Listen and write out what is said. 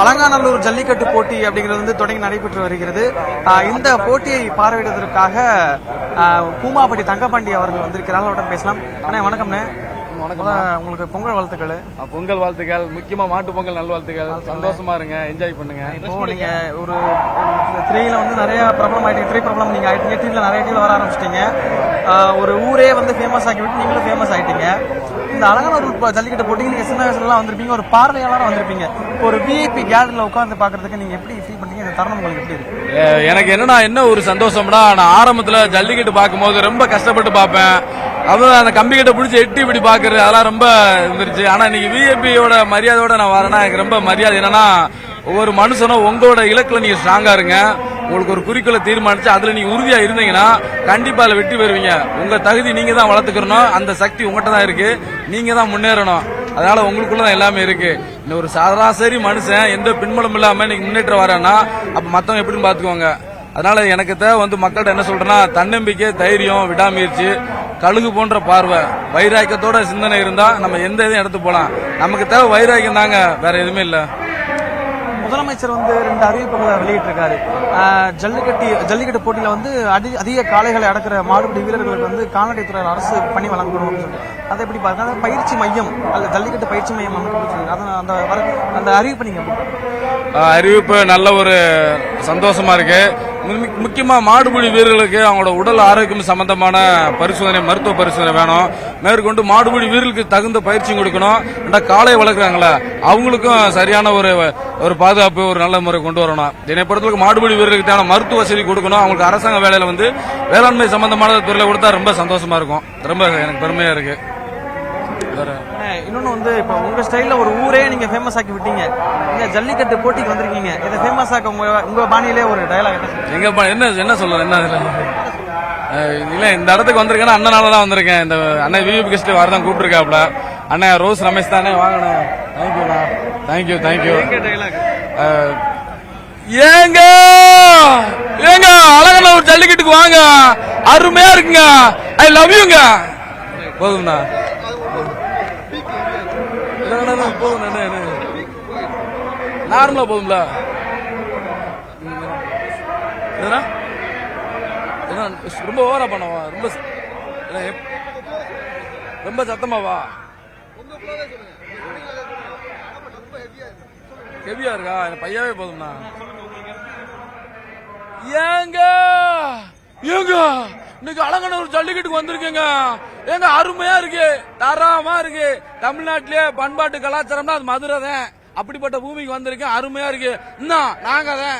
அலங்காநல்லூர் ஜல்லிக்கட்டு போட்டி அப்படிங்கிறது வந்து தொடங்கி நடைபெற்று வருகிறது. இந்த போட்டியை பார்வையிடுவதற்காக பூமாப்பட்டி தங்கப்பாண்டி அவர்கள் வந்திருக்கிறார்கள். அவருடன் பேசலாம். அண்ணா வணக்கம்ண்ணே. வணக்கம். உங்களுக்கு பொங்கல் வாழ்த்துக்கள். பொங்கல் வாழ்த்துக்கள், முக்கியமா மாட்டு பொங்கல் நல்வாழ்த்துக்கள். சந்தோஷமா இருங்க, என்ஜாய் பண்ணுங்க. இப்போ நீங்க ஒரு த்ரீல வந்து நிறைய பிரபலம் ஆயிட்டீங்க. த்ரீ பிரபலம் நீங்க ஆயிட்டீங்க. டீம்ல நிறைய டீம்ல வர ஆரம்பிச்சிட்டீங்க. ஒரு ஊரே வந்து ஃபேமஸ் ஆக்கி விட்டு நீங்களும் ஃபேமஸ் ஆயிட்டீங்க. இந்த அலங்காநல்லூர் ஜல்லிக்கட்டு போட்டிக்கு நீங்க சின்ன வயசுல வந்திருப்பீங்க, ஒரு பார்வையாளராக வந்திருப்பீங்க. ஒரு விஐபி கேலரியில உட்கார்ந்து பாக்குறதுக்கு நீங்க எப்படி ஃபீல் பண்ணீங்க? இந்த தருணம் உங்களுக்கு எப்படி இருக்கு? எனக்கு என்ன ஒரு சந்தோஷம்னா, நான் ஆரம்பத்துல ஜல்லிக்கட்டு பார்க்கும்போது ரொம்ப கஷ்டப்பட்டு பார்ப்பேன். அதுவும் அந்த கம்பி கிட்ட பிடிச்சி எட்டி இப்படி பாக்குறது அதெல்லாம் ரொம்ப இருந்துருச்சு. ஆனா இன்னைக்கு விஐபியோட மரியாதையோட நான் வரேன்னா எனக்கு ரொம்ப மரியாதை. என்னன்னா, ஒவ்வொரு மனுஷனும் உங்களோட இலக்குல நீங்க ஸ்ட்ராங்கா இருங்க. உங்களுக்கு ஒரு குறிக்கோளை தீர்மானிச்சு அதுல நீங்க உறுதியா இருந்தீங்கன்னா கண்டிப்பா அதுல வெற்றி பெறுவீங்க. உங்க தகுதி நீங்க தான் வளர்த்துக்கணும். அந்த சக்தி உங்ககிட்ட தான் இருக்கு. நீங்க தான் முன்னேறணும். அதனால உங்களுக்குள்ளதான் எல்லாமே இருக்கு. இந்த ஒரு சராசரி மனுஷன் எந்த பின்புலம் இல்லாம நீங்க முன்னேற்ற வரேன்னா அப்ப மத்தவங்க எப்படின்னு பாத்துக்கோங்க. அதனால எனக்கு தேவை வந்து மக்கள்கிட்ட என்ன சொல்றேன்னா, தன்னம்பிக்கை, தைரியம், விடாமுயற்சி, கழுகு போன்ற பார்வை, வைராக்கியத்தோட சிந்தனை இருந்தா நம்ம எந்த இதையும் எடுத்து போலாம். நமக்கு தேவை வைராக்கியம் தாங்க, வேற எதுவுமே இல்ல. முதலமைச்சர் வந்து 2 அறிவிப்புகளை வெளியிட்டிருக்காரு. ஜல்லிக்கட்டு போட்டியில வந்து அதிக காளைகளை அடக்கிற மாடுபிடி வீரர்களுக்கு வந்து கால்நடைத்துறை அரசு பணி வழங்கணும். அதை எப்படி பாருங்க, பயிற்சி மையம் அல்ல ஜல்லிக்கட்டு பயிற்சி மையம் அந்த அறிவிப்பு நீங்க அறிவிப்பு நல்ல ஒரு சந்தோஷமா இருக்கு. முக்கியமா மாடுபிடி வீரர்களுக்கு அவங்களோட உடல் ஆரோக்கியம் சம்பந்தமான பரிசோதனை, மருத்துவ பரிசோதனை வேணும். மேற்கொண்டு மாடுபிடி வீரர்களுக்கு தகுந்த பயிற்சி கொடுக்கணும். காளை வளர்க்குறாங்களே அவங்களுக்கும் சரியான ஒரு பாதுகாப்பு, ஒரு நல்ல முறை கொண்டு வரணும். என்னை பொறுத்தவரைக்கும் மாடுபிடி வீரர்களுக்கு தேவையான மருத்துவ வசதி கொடுக்கணும். அவங்களுக்கு அரசாங்க வேலையில வந்து வேளாண்மை சம்பந்தமான துறையில கொடுத்தா ரொம்ப சந்தோஷமா இருக்கும். ரொம்ப எனக்கு பெருமையா இருக்கு. இன்னொன்னு வந்து இப்ப உங்க ஸ்டைல்ல ஒரு ஊரே நீங்க ஃபேமஸ் ஆக்கி விட்டீங்க. நீங்க ஜல்லிக்கட்டு போட்டிக்கு வந்திருக்கீங்க. இதை ஃபேமஸ் ஆக்க உங்க பாணியிலே ஒரு டயலாக் எங்க என்ன சொல்ல என்ன இல்ல, இந்த இடத்துக்கு வந்திருக்கேன்னா அண்ணனால தான் வந்திருக்கேன். இந்த அண்ணன் விவி கெஸ்ட் வரதான் கூப்பிட்டுருக்காப்ல. அண்ணன் ரோஸ் ரமேஷ் தானே, வாங்கண்ணே. தேங்க்யூ. ஏங்க அழகநல்லூர் ஜல்லிக்கட்டுக்கு வாங்க, அருமையா இருக்குங்க. ஐ லவ் யூங்க. போதும்ண்ணா, நார்மலா போதும்ல. ரொம்ப ஓவரா பண்ணவா, ரொம்ப சத்தமாவா, ஹெவியா இருக்கா? எனக்கு பையாவே போதும்ண்ணா. ஏங்க இன்னைக்கு அலங்காநல்லூர் ஜல்லிக்கட்டுக்கு வந்திருக்கேங்க. ஏங்க அருமையா இருக்கு, தரமா இருக்கு. தமிழ்நாட்டிலே பண்பாட்டு கலாச்சாரம்னா அது மதுரை தான். அப்படிப்பட்ட பூமிக்கு வந்திருக்கேன். அருமையா இருக்கு. நாங்க தான்